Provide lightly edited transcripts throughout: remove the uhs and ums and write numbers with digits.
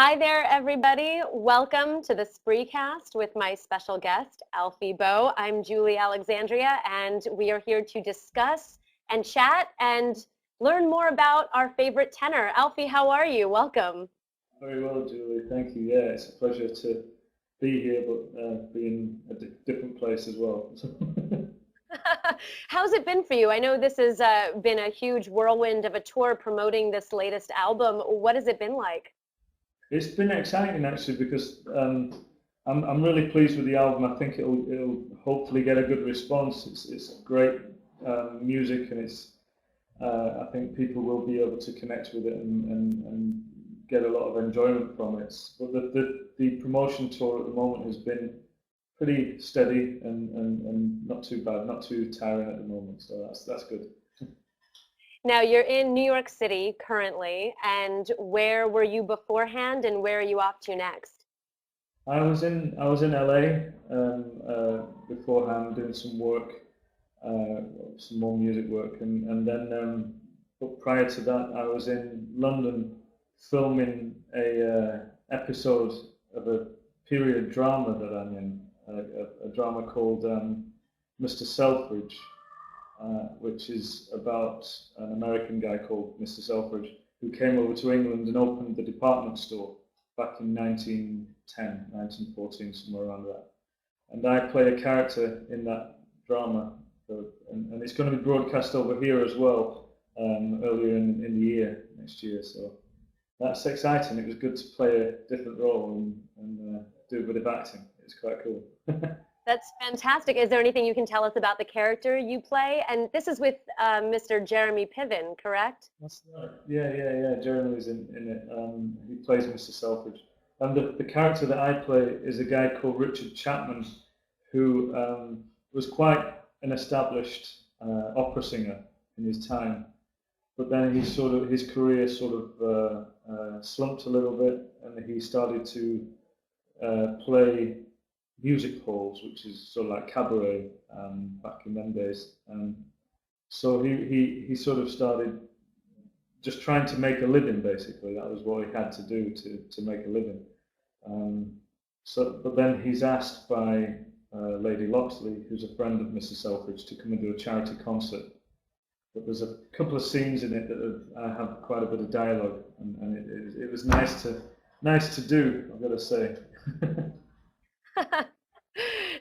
Hi there, everybody. Welcome to the Spreecast with my special guest, Alfie Boe. I'm Julie Alexandria, and we are here to discuss and chat and learn more about our favorite tenor. Alfie, how are you? Welcome. Very well, Julie. Thank you. Yeah, it's a pleasure to be here, but be in a different place as well. How's it been for you? I know this has been a huge whirlwind of a tour promoting this latest album. What has it been like? It's been exciting actually because I'm really pleased with the album. I think it'll hopefully get a good response. It's great music, and I think people will be able to connect with it and get a lot of enjoyment from it. But the promotion tour at the moment has been pretty steady and not too bad, not too tiring at the moment. So that's good. Now, you're in New York City currently, and where were you beforehand, and where are you off to next? I was in LA beforehand doing some work, some more music work, and then but prior to that I was in London filming a episode of a period drama that I'm in, a drama called Mr. Selfridge, which is about an American guy called Mr. Selfridge who came over to England and opened the department store back in 1910, 1914, somewhere around that. And I play a character in that drama, and it's going to be broadcast over here as well earlier in the year, next year. So that's exciting. It was good to play a different role and do a bit of acting. It's quite cool. That's fantastic. Is there anything you can tell us about the character you play? And this is with Mr. Jeremy Piven, correct? That's right. Yeah. Jeremy's in it. He plays Mr. Selfridge. And the character that I play is a guy called Richard Chapman, who was quite an established opera singer in his time. But then his career sort of slumped a little bit, and he started to play music halls, which is sort of like cabaret back in them days. So he sort of started just trying to make a living. Basically, that was what he had to do to make a living. But then he's asked by Lady Loxley, who's a friend of Mrs. Selfridge, to come and do a charity concert. But there's a couple of scenes in it that have quite a bit of dialogue, and it was nice to do, I've got to say.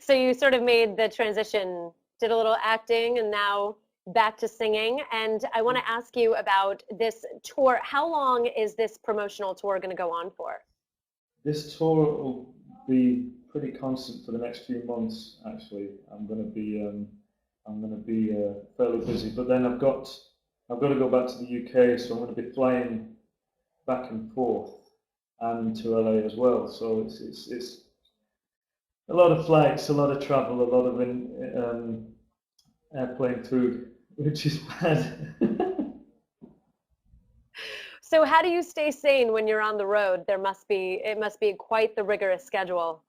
So you sort of made the transition, did a little acting, and now back to singing. And I want to ask you about this tour. How long is this promotional tour going to go on for? This tour will be pretty constant for the next few months. Actually, I'm going to be fairly busy. But then I've got to go back to the UK, so I'm going to be flying back and forth and to LA as well. So it's a lot of flights, a lot of travel, a lot of airplane food, which is bad. So how do you stay sane when you're on the road? It must be quite the rigorous schedule.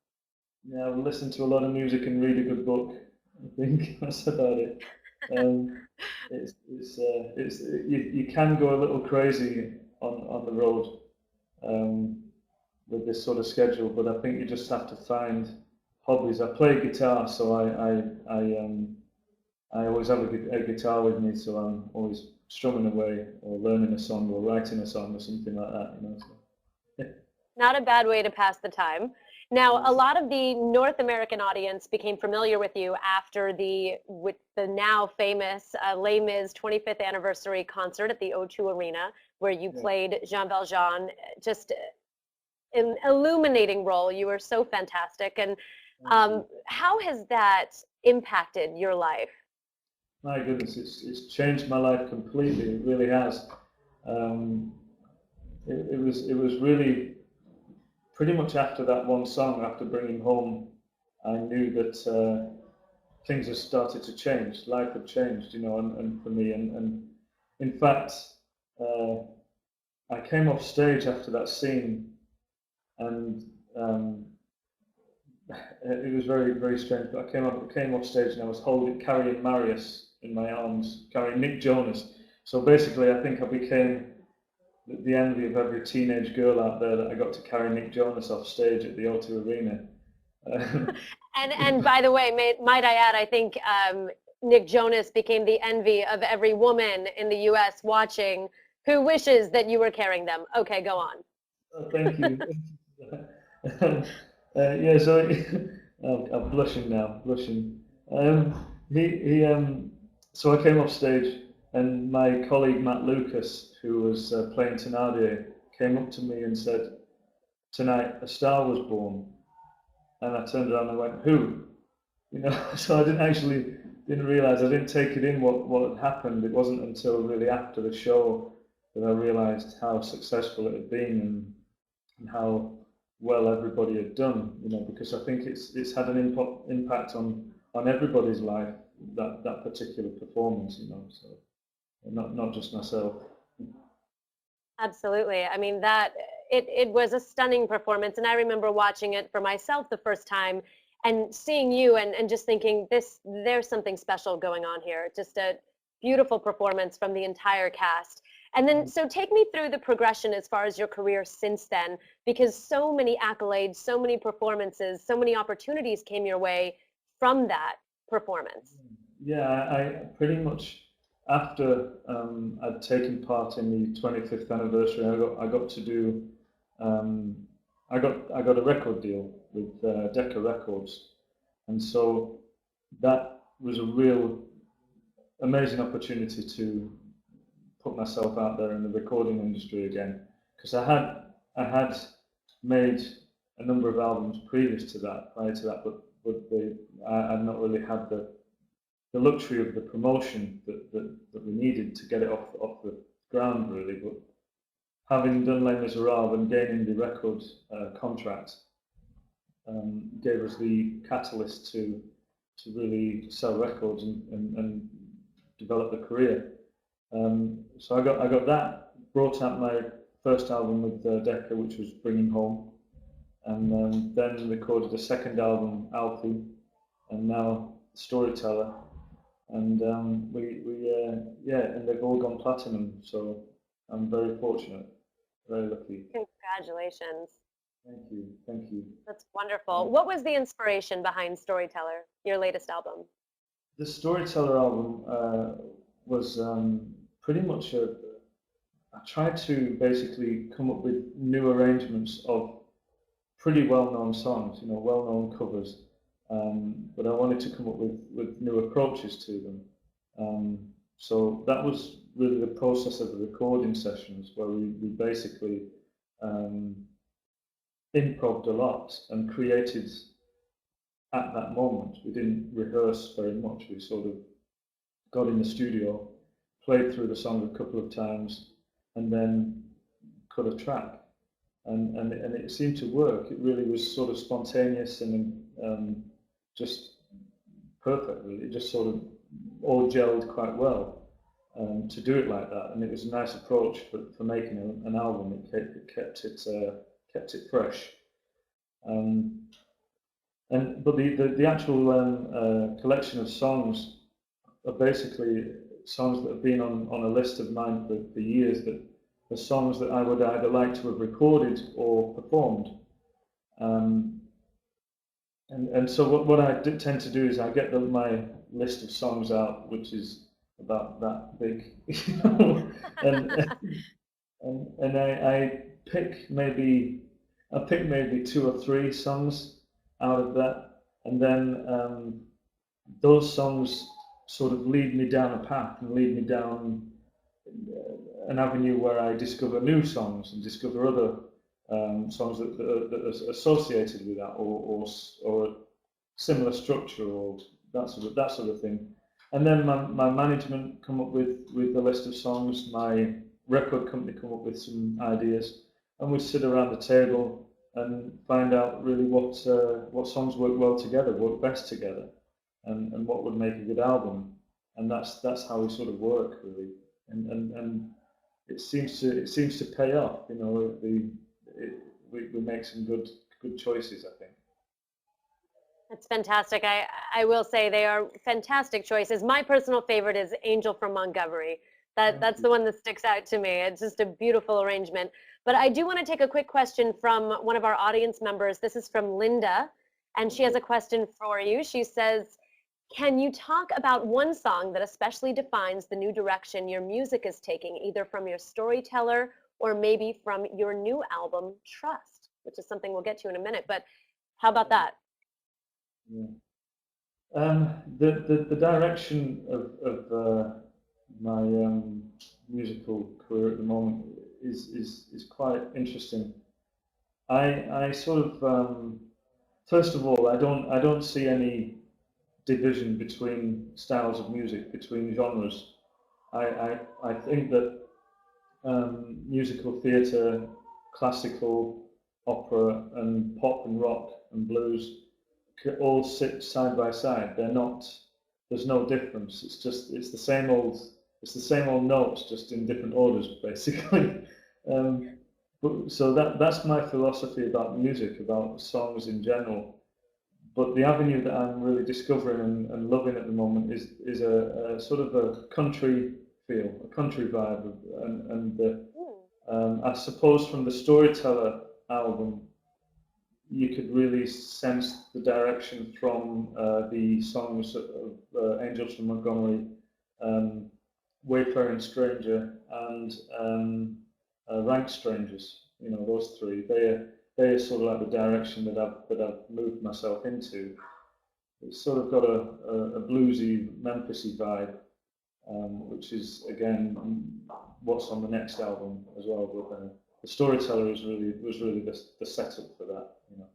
Yeah, I listen to a lot of music and read a good book. I think that's about it. You can go a little crazy on the road with this sort of schedule, but I think you just have to find hobbies. I play guitar, so I always have a guitar with me, so I'm always strumming away or learning a song or writing a song or something like that. So. Not a bad way to pass the time. Now, a lot of the North American audience became familiar with you after with the now famous Les Mis 25th anniversary concert at the O2 Arena, where you played Jean Valjean, just an illuminating role. You were so fantastic. And how has that impacted your life? My goodness, it's changed my life completely. It really has. It was really pretty much after that one song, after bringing home, I knew that things had started to change. Life had changed, and for me. And in fact, I came off stage after that scene, and it was very, very strange. But I came off stage and I was carrying Marius in my arms, carrying Nick Jonas. So basically, I think I became the envy of every teenage girl out there that I got to carry Nick Jonas off stage at the O2 Arena. And by the way, might I add, I think Nick Jonas became the envy of every woman in the U.S. watching who wishes that you were carrying them. Okay, go on. Oh, thank you. Yeah, so I'm blushing now, blushing. So I came off stage, and my colleague Matt Lucas, who was playing Thénardier, came up to me and said, "Tonight, a star was born." And I turned around and went, "Who?" You know, so I didn't realize, I didn't take it in what had happened. It wasn't until really after the show that I realized how successful it had been, and how well everybody had done, you know, because I think it's had an impact on everybody's life, that particular performance, you know, so not just myself. Absolutely. I mean, that it was a stunning performance, and I remember watching it for myself the first time and seeing you and just thinking there's something special going on here. Just a beautiful performance from the entire cast. And then, so take me through the progression as far as your career since then, because so many accolades, so many performances, so many opportunities came your way from that performance. Yeah, I pretty much, after I'd taken part in the 25th anniversary, I got to do, I got a record deal with Decca Records, and so that was a real amazing opportunity to put myself out there in the recording industry again, because I had made a number of albums previous to that, prior to that, but I'd not really had the luxury of the promotion that we needed to get it off the ground, really. But having done Les Miserables and gaining the record contract gave us the catalyst to really sell records and develop a career. So I got that, brought out my first album with Decca, which was Bringing Home, and then recorded a second album, Alfie, and now Storyteller, and and they've all gone platinum. So I'm very fortunate, very lucky. Congratulations. Thank you, thank you. That's wonderful. What was the inspiration behind Storyteller, your latest album? The Storyteller album was pretty much I tried to basically come up with new arrangements of pretty well-known songs, you know, well-known covers, but I wanted to come up with new approaches to them. So that was really the process of the recording sessions, where we basically improv'd a lot and created at that moment. We didn't rehearse very much. We sort of got in the studio, played through the song a couple of times, and then cut a track. And it seemed to work. It really was sort of spontaneous and just perfect, really. It just sort of all gelled quite well to do it like that. And it was a nice approach for making an album. It kept it fresh. But the actual collection of songs are basically songs that have been on a list of mine for years, that the songs that I would either like to have recorded or performed. And so what I tend to do is I get my list of songs out, which is about that big, you know, and I pick maybe 2 or 3 songs out of that, and then those songs sort of lead me down a path and lead me down an avenue where I discover new songs and discover other songs that are associated with that, or similar structure, or that sort of thing. And then my management come up with a list of songs. My record company come up with some ideas, and we sit around the table and find out really what songs work well together, work best together, and what would make a good album. And that's how we sort of work, really. And it seems to pay off. You know, we make some good choices, I think. That's fantastic. I will say they are fantastic choices. My personal favorite is Angel from Montgomery. That's the one that sticks out to me. It's just a beautiful arrangement. But I do want to take a quick question from one of our audience members. This is from Linda, and she has a question for you. She says, can you talk about one song that especially defines the new direction your music is taking, either from your Storyteller or maybe from your new album, Trust, which is something we'll get to in a minute. But how about that? Yeah. The direction of my musical career at the moment is quite interesting. I sort of first of all, I don't see any division between styles of music, between genres. I think that musical theatre, classical, opera, and pop and rock and blues all sit side by side. They're not. There's no difference. It's the same old notes, just in different orders, basically. So that's my philosophy about music, about songs in general. But the avenue that I'm really discovering and loving at the moment is a sort of a country feel, a country vibe, I suppose from the Storyteller album, you could really sense the direction from the songs of Angels from Montgomery, Wayfaring Stranger, and Rank Strangers. You know, those three. They are sort of like the direction that I've moved myself into. It's sort of got a bluesy, Memphisy vibe, which is again what's on the next album as well. But the Storyteller was really the setup for that, you know.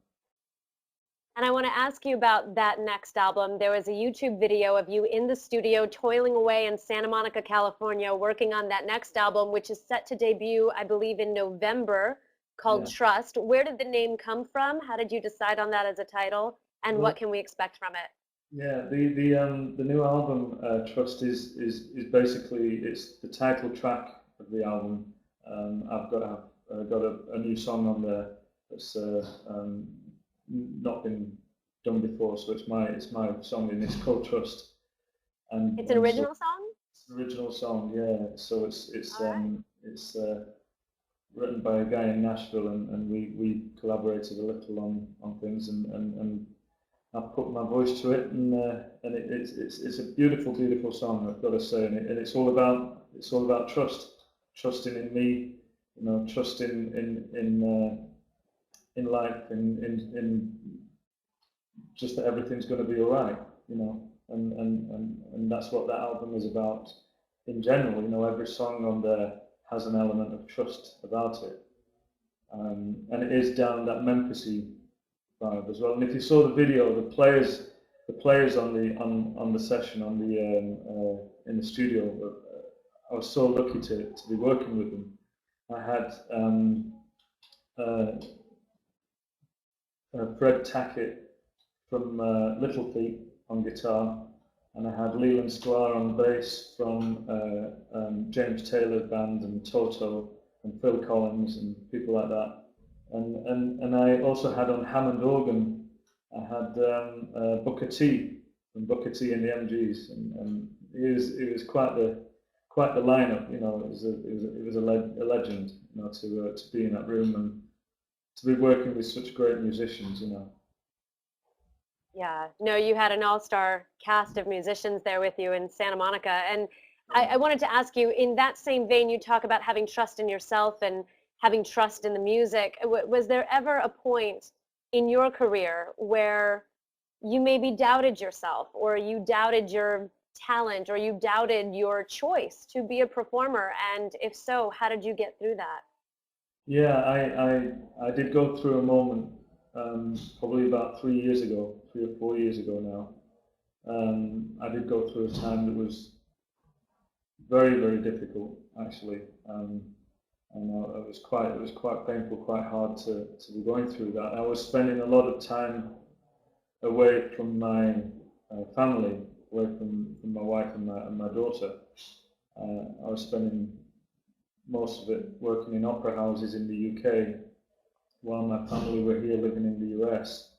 And I want to ask you about that next album. There was a YouTube video of you in the studio toiling away in Santa Monica, California, working on that next album, which is set to debut, I believe, in November, called Trust. Where did the name come from? How did you decide on that as a title? And what can we expect from it? Yeah, the new album Trust is basically, it's the title track of the album. I've got a new song on there that's not been done before, so it's my song, and it's called Trust. And it's an original song? It's an original song, yeah. So it's written by a guy in Nashville, and we collaborated a little on things, and I put my voice to it, and it's a beautiful song, I've got to say, and it's all about trusting in me, you know, trusting in life, in just that everything's going to be all right, you know, and that's what that album is about in general. You know, every song on there has an element of trust about it, and it is down that Memphisy vibe as well. And if you saw the video, the players on the session in the studio, I was so lucky to be working with them. I had Fred Tackett from Little Feat on guitar, and I had Leland Sklar on bass from James Taylor Band and Toto and Phil Collins and people like that. And I also had on Hammond organ, I had Booker T from Booker T and the MGs, and it was quite the lineup. You know, it was a legend, you know, to be in that room and to be working with such great musicians, you know. Yeah, no, you had an all-star cast of musicians there with you in Santa Monica, and I wanted to ask you, in that same vein, you talk about having trust in yourself and having trust in the music. Was there ever a point in your career where you maybe doubted yourself, or you doubted your talent, or you doubted your choice to be a performer? And if so, how did you get through that? Yeah, I did go through a moment, probably about 3 or 4 years ago now. I did go through a time that was very difficult, actually, and it was quite painful, quite hard to be going through that. I was spending a lot of time away from my family, away from my wife and my daughter. I was spending most of it working in opera houses in the UK, while my family were here living in the US.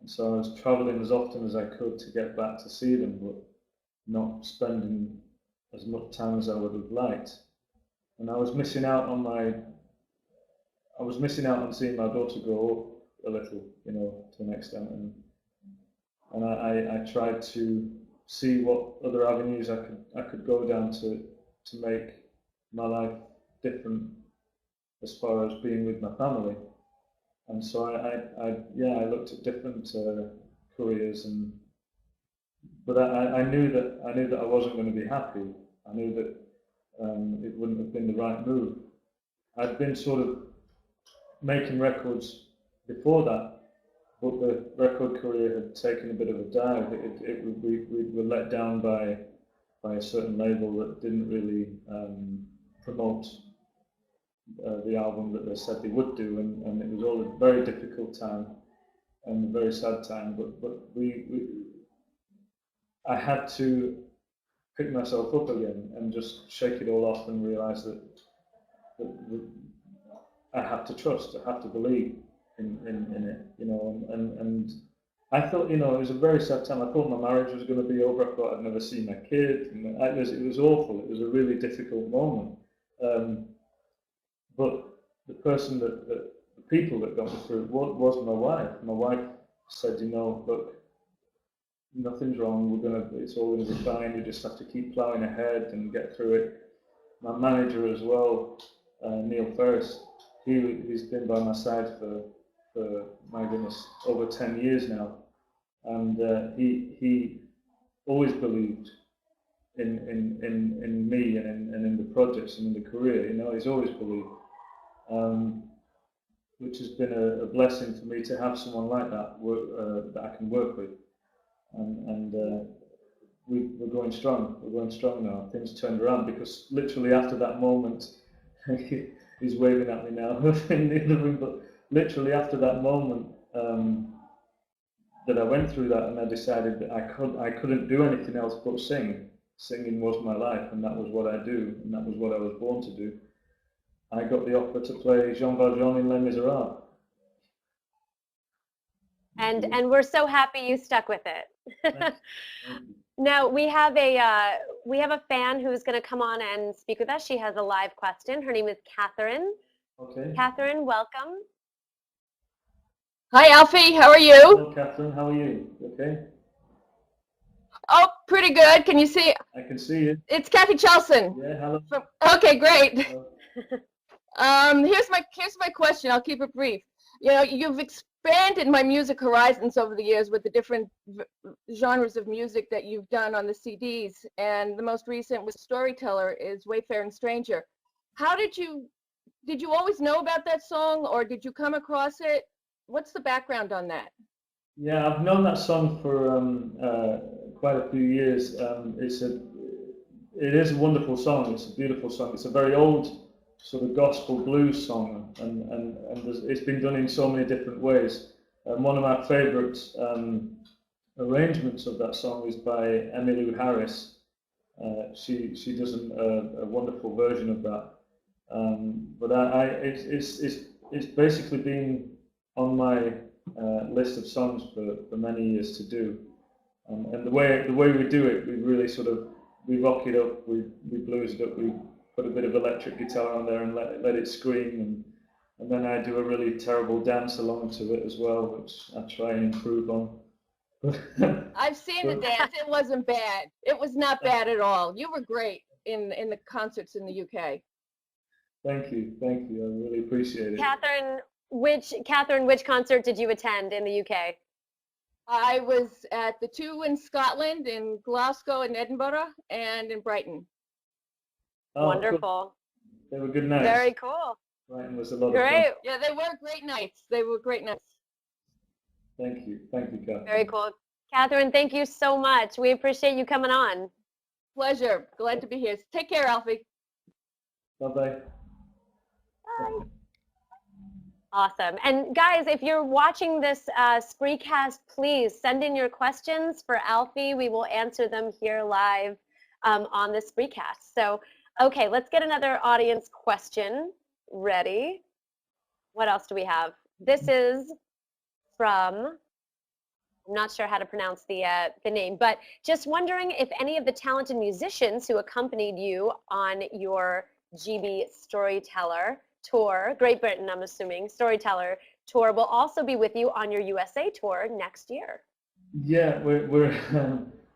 And so I was travelling as often as I could to get back to see them, but not spending as much time as I would have liked, and I was missing out on seeing my daughter grow up a little, you know, to an extent, and I tried to see what other avenues I could go down to make my life different as far as being with my family. And so I looked at different careers, but I knew that I wasn't going to be happy. I knew that it wouldn't have been the right move. I'd been sort of making records before that, but the record career had taken a bit of a dive. We were let down by a certain label that didn't really promote the album that they said they would do, and it was all a very difficult time and a very sad time. But I had to pick myself up again and just shake it all off and realise that I have to trust, I have to believe in it, you know, and I thought, you know, it was a very sad time. I thought my marriage was going to be over. I thought I'd never see my kid. And it was awful. It was a really difficult moment. But the person the people that got me through it was my wife. My wife said, you know, look, nothing's wrong. It's all going to be fine. You just have to keep ploughing ahead and get through it. My manager as well, Neil Ferris, he's been by my side for my goodness, over 10 years now, and he always believed in me and in the projects and in the career. You know, he's always believed, which has been a blessing for me to have someone like that that I can work with, and we're going strong. We're going strong now. Things turned around because literally after that moment, he's waving at me now in the other room, but literally after that moment that I went through that, and I decided that I couldn't do anything else but sing. Singing was my life, and that was what I do, and that was what I was born to do. I got the offer to play Jean Valjean in Les Miserables. And we're so happy you stuck with it. Now we have a fan who's going to come on and speak with us. She has a live question. Her name is Catherine. Okay. Catherine, welcome. Hi, Alfie. How are you? Hello, Catherine. How are you? Okay. Oh, pretty good. Can you see? I can see you. It's Kathy Chelson. Yeah. Hello. Okay, great. Hello. Here's my question. I'll keep it brief. You know, you've expanded my music horizons over the years with the different genres of music that you've done on the CDs, and the most recent with Storyteller is Wayfaring Stranger. How did you always know about that song, or did you come across it? What's the background on that? Yeah, I've known that song for quite a few years. It is a wonderful song. It's a beautiful song. It's a very old sort of gospel blues song, and it's been done in so many different ways. One of my favourite arrangements of that song is by Emmylou Harris. She does a wonderful version of that. But it's basically been on my list of songs for many years to do, and the way we do it, we really sort of rock it up, we blues it up, we put a bit of electric guitar on there and let it scream, and then I do a really terrible dance along to it as well, which I try and improve on. I've seen the dance. It wasn't bad. It was not bad at all. You were great in the concerts in the UK. Thank you. I really appreciate it. Catherine, which concert did you attend in the UK? I was at the two in Scotland, in Glasgow and Edinburgh, and in Brighton. Oh, wonderful. Cool. They were good nights. Very cool. Brighton was a lot of fun. Yeah, they were great nights. They were great nights. Thank you, Catherine. Very cool. Catherine, thank you so much. We appreciate you coming on. Pleasure. Glad to be here. Take care, Alfie. Bye-bye. Bye. Awesome. And guys, if you're watching this Spreecast, please send in your questions for Alfie. We will answer them here live on the Spreecast. So, okay, let's get another audience question ready. What else do we have? This is from, I'm not sure how to pronounce the name, but just wondering if any of the talented musicians who accompanied you on your GB Storyteller tour, Great Britain, I'm assuming, Storyteller tour, will also be with you on your USA tour next year. Yeah, we're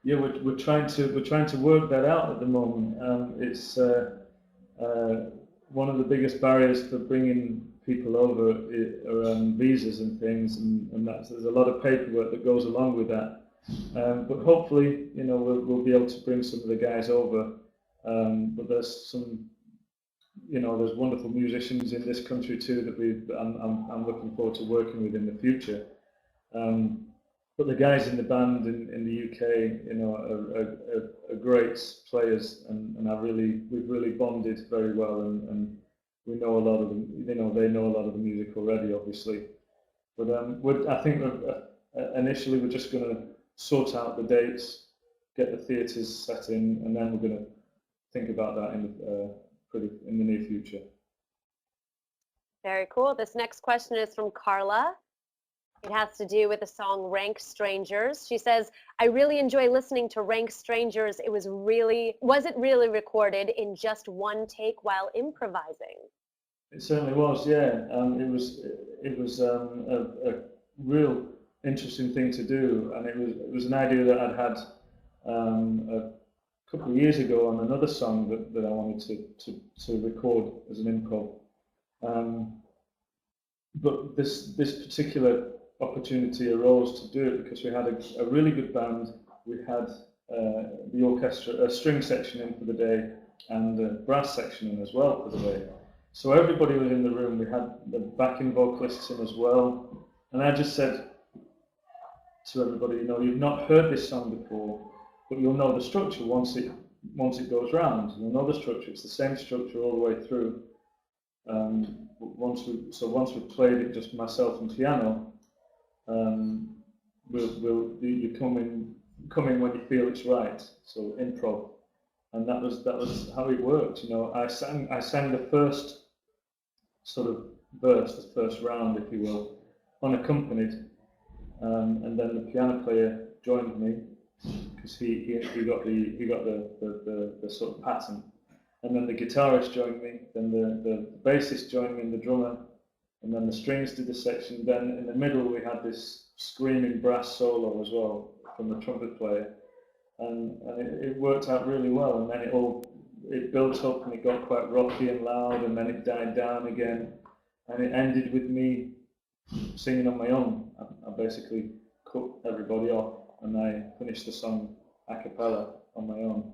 yeah, we're trying to work that out at the moment. It's one of the biggest barriers for bringing people over are visas and things, and there's a lot of paperwork that goes along with that. But hopefully, you know, we'll be able to bring some of the guys over. But there's some, you know, there's wonderful musicians in this country too that I'm looking forward to working with in the future. But the guys in the band in the UK, you know, are great players, and we've really bonded very well, and we know a lot of them. You know, they know a lot of the music already, obviously. But I think initially we're just going to sort out the dates, get the theatres set in, and then we're going to think about that in the near future. Very cool. This next question is from Carla. It has to do with the song Rank Strangers. She says, I really enjoy listening to Rank Strangers. Was it really recorded in just one take while improvising? It certainly was, yeah. It was a real interesting thing to do, and it was an idea that I'd had a couple of years ago on another song that I wanted to record as an improv. But this particular opportunity arose to do it because we had a really good band. We had the orchestra, a string section in for the day, and a brass section in as well for the day. So everybody was in the room. We had the backing vocalists in as well, and I just said to everybody, you know, you've not heard this song before, but you'll know the structure once it goes round. You'll know the structure. It's the same structure all the way through. Once we've played it, just myself and piano, you come in when you feel it's right. So improv, and that was how it worked. You know, I sang the first sort of verse, the first round, if you will, unaccompanied, and then the piano player joined me because he got the sort of pattern, and then the guitarist joined me, then the bassist joined me, and the drummer. And then the strings did the section. Then in the middle we had this screaming brass solo as well from the trumpet player, and it worked out really well. And then it built up and it got quite rocky and loud, and then it died down again, and it ended with me singing on my own. I basically cut everybody off, and I finished the song a cappella on my own.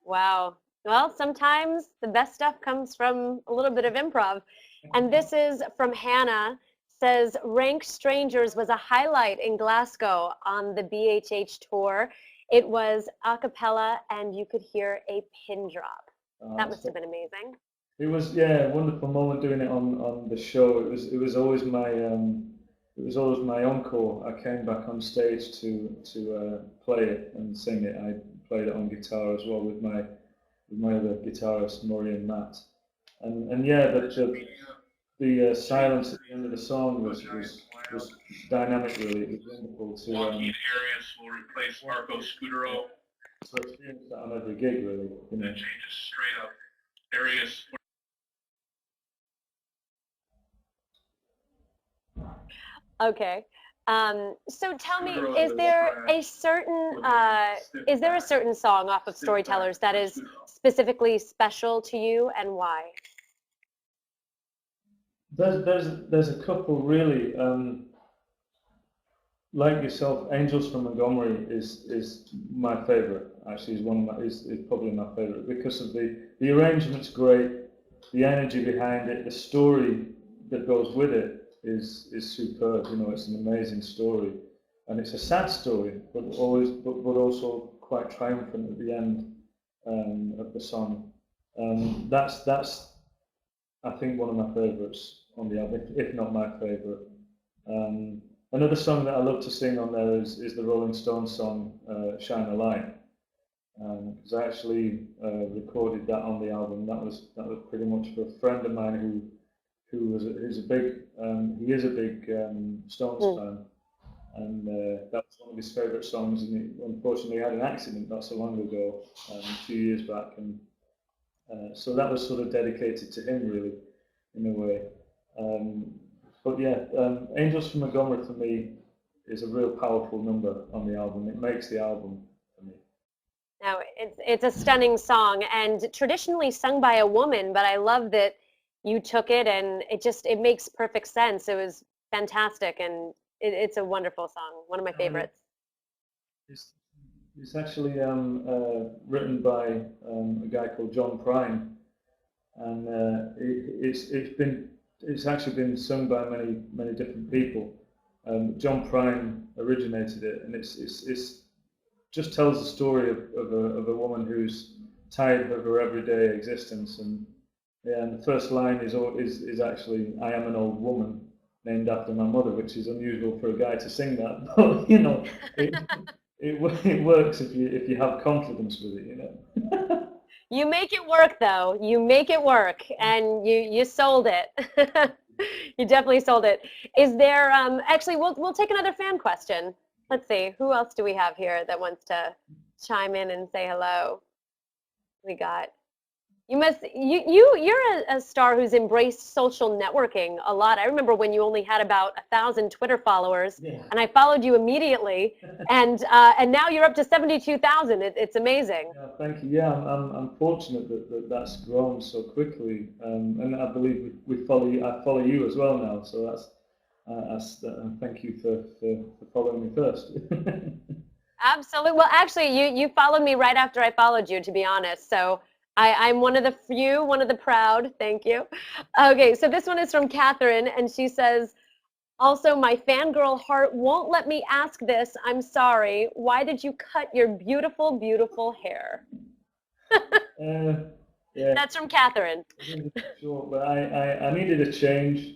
Wow. Well, sometimes the best stuff comes from a little bit of improv. And this is from Hannah, says, Rank Strangers was a highlight in Glasgow on the BHH tour. It was a cappella, and you could hear a pin drop. That must have been amazing. It was, yeah, a wonderful moment doing it on the show. It was always my encore. I came back on stage to play it and sing it. I played it on guitar as well with my other guitarist, Maury and Matt. And yeah, the silence at the end of the song was dynamic, really. It was wonderful to Walking areas will replace Marco Scudero. To experience that on every gig, really. You know. That changes straight up areas. Okay. So tell me, is there a certain song off of Storytellers that is specifically special to you, and why? There's a couple really. Like yourself, Angels from Montgomery is my favourite. Actually, is probably my favourite because of the arrangement's great, the energy behind it, the story that goes with it is superb. You know, it's an amazing story, and it's a sad story, but also quite triumphant at the end of the song. That's I think one of my favourites on the album, if not my favourite. Another song that I love to sing on there is the Rolling Stones song "Shine a Light," because I actually recorded that on the album. That was pretty much for a friend of mine who is a big Stones fan, and that was one of his favourite songs. And he unfortunately had an accident not so long ago, a few years back, and so that was sort of dedicated to him, really, in a way. But yeah, Angels from Montgomery for me is a real powerful number on the album. It makes the album for me. Now, it's a stunning song and traditionally sung by a woman, but I love that you took it and it makes perfect sense. It was fantastic, and it's a wonderful song, one of my favorites. It's actually written by a guy called John Prine, and it's actually been sung by many different people. John Prine originated it, and it's just tells the story of a woman who's tired of her everyday existence, and yeah, and the first line is actually "I am an old woman named after my mother," which is unusual for a guy to sing that, but you know, it works if you have confidence with it, you know. You make it work, though. You make it work, and you sold it. You definitely sold it. Is there actually? We'll take another fan question. Let's see, who else do we have here that wants to chime in and say hello? We got, you're a star who's embraced social networking a lot. I remember when you only had about 1,000 Twitter followers, Yeah. and I followed you immediately, and now you're up to 72,000. It's amazing. Yeah, thank you. Yeah, I'm fortunate that's grown so quickly, and I believe we follow you. I follow you as well now, so that's thank you for following me first. Absolutely. Well, actually, you followed me right after I followed you, to be honest. So I'm one of the few, one of the proud. Thank you. Okay, so this one is from Catherine, and she says, also, my fangirl heart won't let me ask this. I'm sorry. Why did you cut your beautiful, beautiful hair? Yeah. That's from Catherine. Sure, but I needed a change.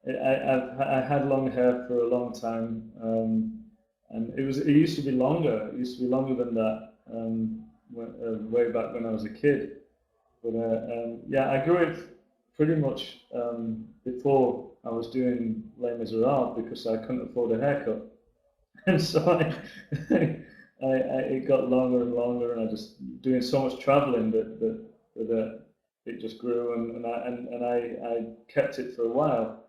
I had long hair for a long time, and it used to be longer. It used to be longer than that way back when I was a kid. But yeah, I grew it pretty much before I was doing Les Miserables because I couldn't afford a haircut, and so it got longer and longer, and I just doing so much traveling that it just grew, and I kept it for a while.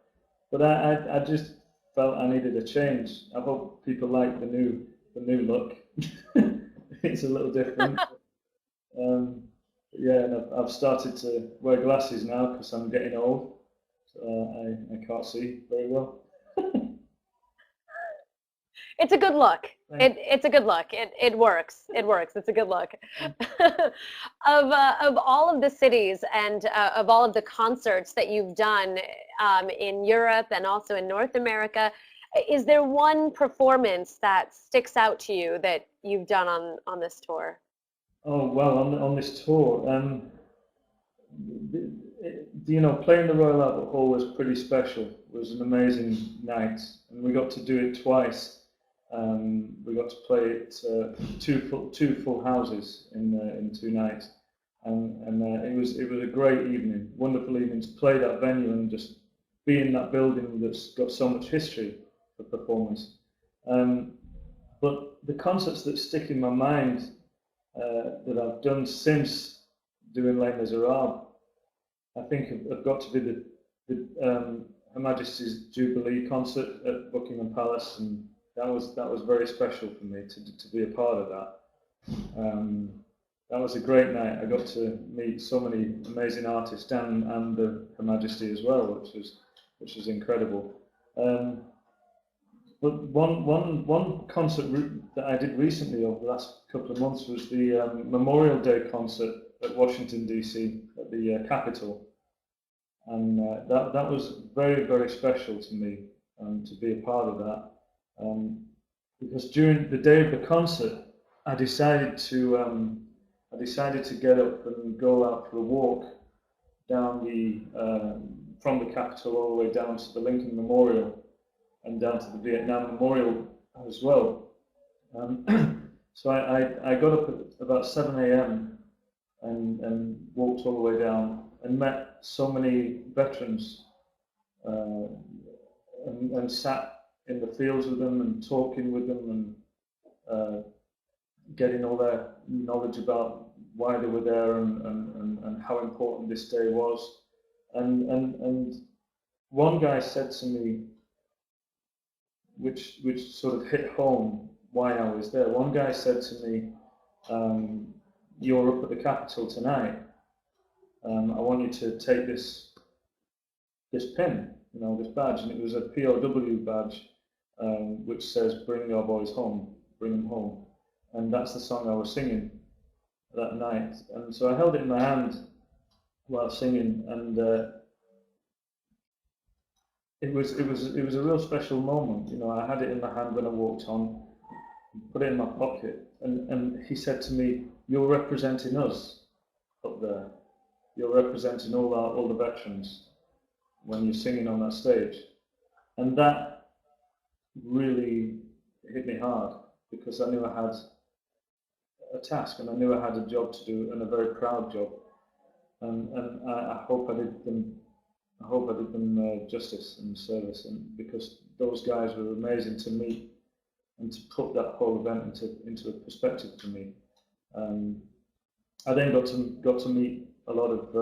But I just felt I needed a change. I hope people like the new look. It's a little different. Yeah, and I've started to wear glasses now because I'm getting old. So I can't see very well. It's a good look. It's a good look. It works. It works. It's a good look. Of all of the cities and of all of the concerts that you've done in Europe and also in North America, is there one performance that sticks out to you that you've done on this tour? Oh well, on this tour, you know, playing the Royal Albert Hall was pretty special. It was an amazing night, and we got to do it twice. We got to play it two full houses in 2 nights, and it was a great evening, wonderful evening to play that venue and just be in that building that's got so much history for performance. But the concerts that stick in my mind that I've done since doing Les Miserables, I think have got to be the Her Majesty's Jubilee concert at Buckingham Palace, and that was very special for me to be a part of that. That was a great night. I got to meet so many amazing artists and the Her Majesty as well, which was incredible. But one concert that I did recently over the last couple of months was the Memorial Day concert at Washington DC at the Capitol, and that was very, very special to me to be a part of that. Because during the day of the concert, I decided to get up and go out for a walk down from the Capitol all the way down to the Lincoln Memorial and down to the Vietnam Memorial as well. So I got up at about 7 a.m. and walked all the way down and met so many veterans and sat in the fields with them and talking with them and getting all their knowledge about why they were there and how important this day was. And one guy said to me, which sort of hit home why I was there. One guy said to me, "You're up at the Capitol tonight. I want you to take this pin, this badge," and it was a POW badge, which says "Bring our boys home, bring them home," and that's the song I was singing that night. And so I held it in my hand while singing, and it was a real special moment. I had it in my hand when I walked on, put it in my pocket, and he said to me, "You're representing us up there. You're representing all the veterans when you're singing on that stage." And that really hit me hard, because I knew I had a task, and I knew I had a job to do, and a very proud job. And I hope I did them justice and service, and because those guys were amazing to meet and to put that whole event into a perspective for me. I then got to meet a lot of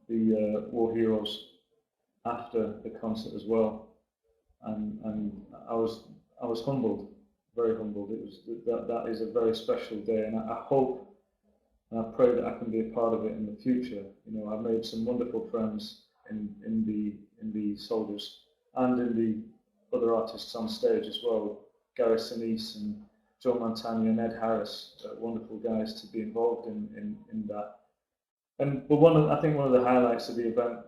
the war heroes after the concert as well, and I was humbled, very humbled. It was that is a very special day, and I hope and I pray that I can be a part of it in the future. I've made some wonderful friends in the soldiers and in the other artists on stage as well. Gary Sinise and Joe Montagna and Ed Harris, wonderful guys to be involved in that. But I think one of the highlights of the event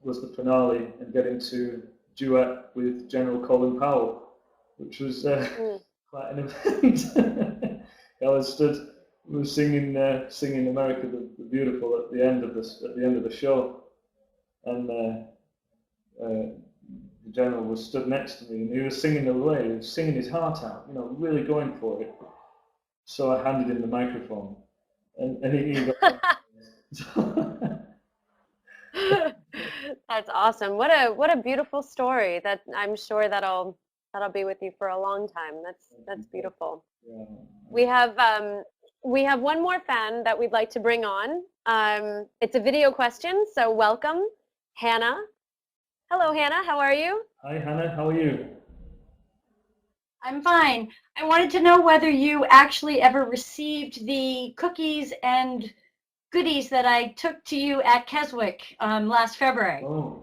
was the finale and getting to duet with General Colin Powell, which was quite an event. I was singing America the Beautiful at the end of the show, and the general was stood next to me, and he was singing away. He was singing his heart out, really going for it. So I handed him the microphone, and he got. That's awesome. What a beautiful story. That I'm sure that'll be with you for a long time. That's beautiful. Yeah. We have one more fan that we'd like to bring on. It's a video question, so welcome, Hannah. Hello, Hannah. How are you? Hi, Hannah. How are you? I'm fine. I wanted to know whether you actually ever received the cookies and goodies that I took to you at Keswick last February. Oh,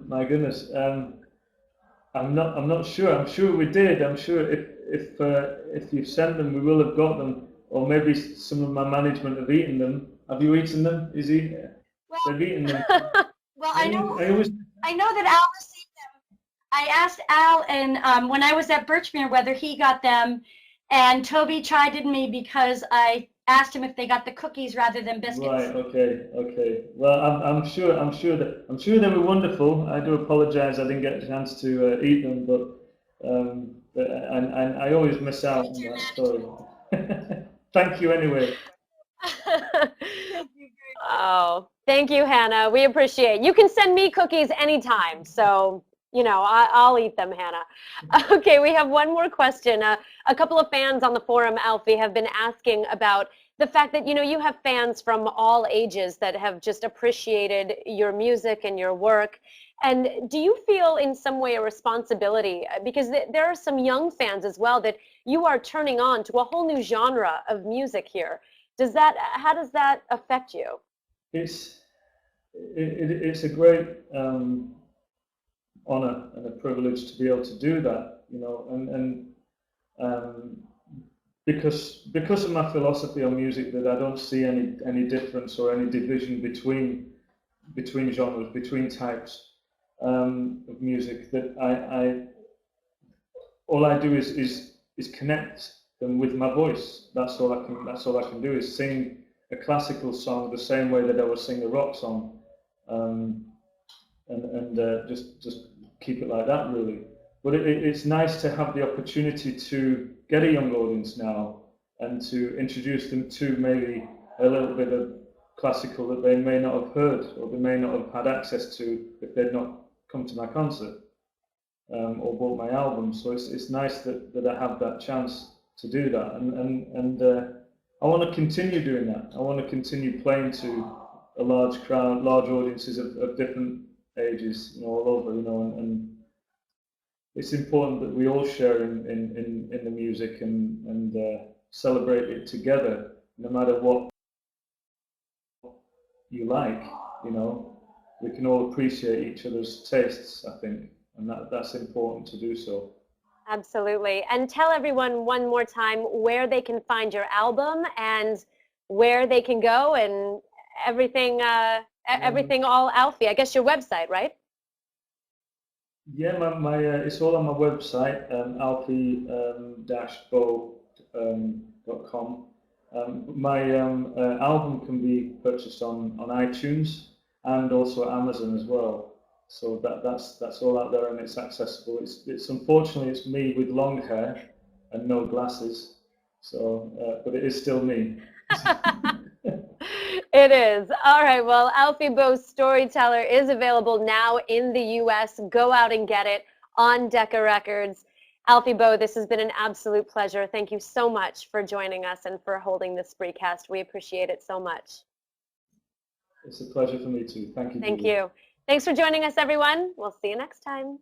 my goodness. I'm not sure. I'm sure we did. I'm sure if you sent them, we will have got them, or maybe some of my management have eaten them. Have you eaten them? They've eaten them. Well, I know that Al received them. I asked Al, and when I was at Birchmere, whether he got them, and Toby chided me because I asked him if they got the cookies rather than biscuits. Right. Okay. Well, I'm sure they were wonderful. I do apologise I didn't get a chance to eat them, but I always miss out on that story. Thank you anyway. Oh, thank you, Hannah. We appreciate it. You can send me cookies anytime, so I'll eat them, Hannah. Okay, we have one more question. A couple of fans on the forum, Alfie, have been asking about the fact that you have fans from all ages that have just appreciated your music and your work. And do you feel in some way a responsibility, because there are some young fans as well that you are turning on to a whole new genre of music here? How does that affect you? It's a great honor and a privilege to be able to do that, because of my philosophy on music, that I don't see any difference or any division between genres, between types of music. That all I do is connect them with my voice. That's all I can do, is sing a classical song the same way that I would sing a rock song, and just keep it like that, really. But it's nice to have the opportunity to get a young audience now and to introduce them to maybe a little bit of classical that they may not have heard or they may not have had access to if they'd not come to my concert. or bought my album. So it's nice that I have that chance to do that, and I want to continue doing that. I want to continue playing to a large crowd, large audiences of different ages, you know, all over, you know, and it's important that we all share in the music and celebrate it together, no matter what you like, you know. We can all appreciate each other's tastes, I think, and that's important to do so. Absolutely. And tell everyone one more time where they can find your album and where they can go and everything, everything all Alfie. I guess your website, right? Yeah, it's all on my website, alfie-boe.com. My album can be purchased on iTunes and also Amazon as well. So that's all out there and it's accessible. It's unfortunately it's me with long hair and no glasses. So, but it is still me. It is. All right. Well, Alfie Boe Storyteller is available now in the U.S. Go out and get it on Decca Records. Alfie Boe, this has been an absolute pleasure. Thank you so much for joining us and for holding this Spreecast. We appreciate it so much. It's a pleasure for me too. Thank you. Thank Julie. you. Thanks for joining us, everyone. We'll see you next time.